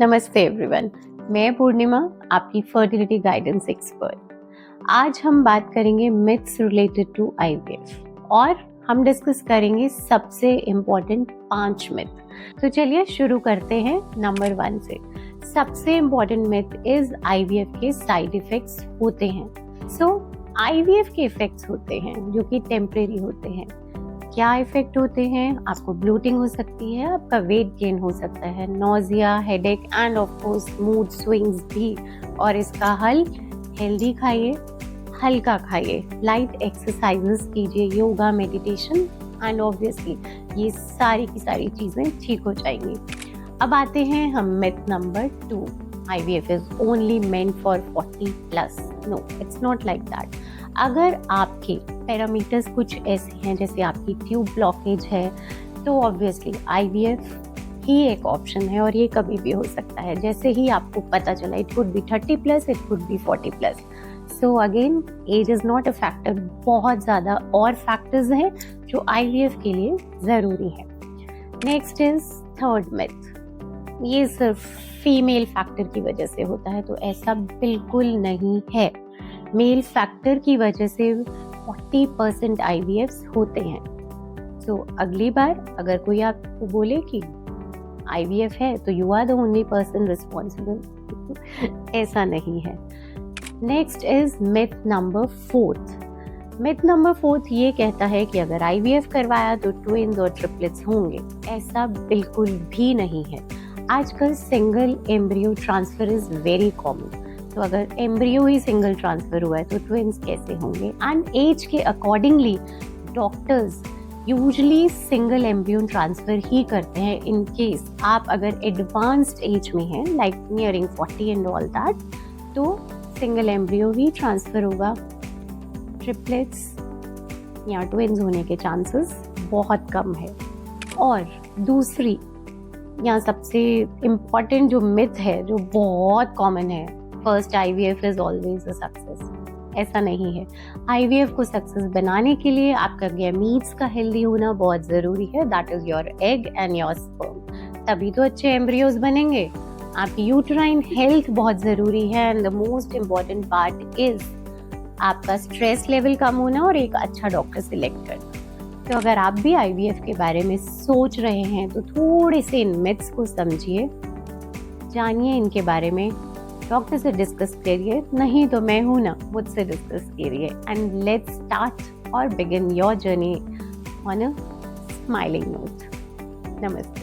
नमस्ते एवरीवन, मैं पूर्णिमा, आपकी फर्टिलिटी गाइडेंस एक्सपर्ट। आज हम बात करेंगे मिथ्स रिलेटेड टू आईवीएफ और हम डिस्कस करेंगे सबसे इम्पोर्टेंट 5 मिथ। तो चलिए शुरू करते हैं नंबर 1 से। सबसे इम्पोर्टेंट मिथ इज आईवीएफ के साइड इफेक्ट्स होते हैं। सो आईवीएफ के इफेक्ट्स होते हैं जो कि टेम्परेरी होते हैं। क्या इफेक्ट होते हैं? आपको ब्लोटिंग हो सकती है, आपका वेट गेन हो सकता है, nausea, headache end of course mood swings भी। और इसका हल, हेल्दी खाइए, हल्का खाइए, लाइट एक्सरसाइजेस कीजिए, योगा, मेडिटेशन एंड ऑब्वियसली ये सारी की सारी चीज़ें ठीक हो जाएंगी। अब आते हैं हम myth number 2, IVF is only meant for 40+. No, it's not like that. अगर आपके पैरामीटर्स कुछ ऐसे हैं जैसे आपकी ट्यूब ब्लॉकेज है तो ऑब्वियसली IVF ही एक ऑप्शन है और ये कभी भी हो सकता है। जैसे ही आपको पता चला, it could be 30+, it could be 40+. So again age is not a factor. बहुत ज़्यादा और फैक्टर्स हैं जो IVF के लिए ज़रूरी है। नेक्स्ट इज थर्ड मिथ, ये सिर्फ फीमेल फैक्टर की वजह से होता है, तो ऐसा बिल्कुल नहीं है। मेल फैक्टर की वजह से 40% IVFs होते हैं। सो अगली बार अगर कोई आपको बोले कि IVF है तो you are the only person responsible, ऐसा नहीं है। Next is myth number 4। Myth number 4 ये कहता है कि अगर IVF करवाया तो ट्विन्स और ट्रिपलेट्स होंगे। ऐसा बिल्कुल भी नहीं है। आजकल single embryo transfer is very common. तो अगर एम्ब्रियो ही सिंगल ट्रांसफर हुआ है तो ट्विन्स कैसे होंगे? एंड एज के accordingly doctors usually single embryo transfer ही करते हैं। इन केस आप अगर एडवांस्ड एज में हैं, like nearing 40 and all that, तो सिंगल एम्ब्रियो ही ट्रांसफर होगा। ट्रिपलेट्स या ट्विन्स होने के चांसेस बहुत कम है। और दूसरी यहाँ सबसे इम्पॉर्टेंट जो मिथ है जो बहुत कॉमन है, first IVF is always a success. ऐसा नहीं है। IVF को सक्सेस बनाने के लिए आपका गैमीट्स का हेल्दी होना बहुत ज़रूरी है। That is your egg and your sperm. तभी तो अच्छे एम्ब्रियोज बनेंगे। आपकी यूट्राइन हेल्थ बहुत ज़रूरी है and the most important part is आपका स्ट्रेस लेवल कम होना और एक अच्छा डॉक्टर सिलेक्ट करना। तो अगर आप भी IVF के बारे में सोच रहे हैं तो थोड़े से इन मिथ्स को समझिए, जानिए इनके बारे में, डॉक्टर से डिस्कस करिए, नहीं तो मैं हूं ना, मुझसे डिस्कस करिए एंड लेट्स स्टार्ट और begin your journey on a smiling note. नमस्ते।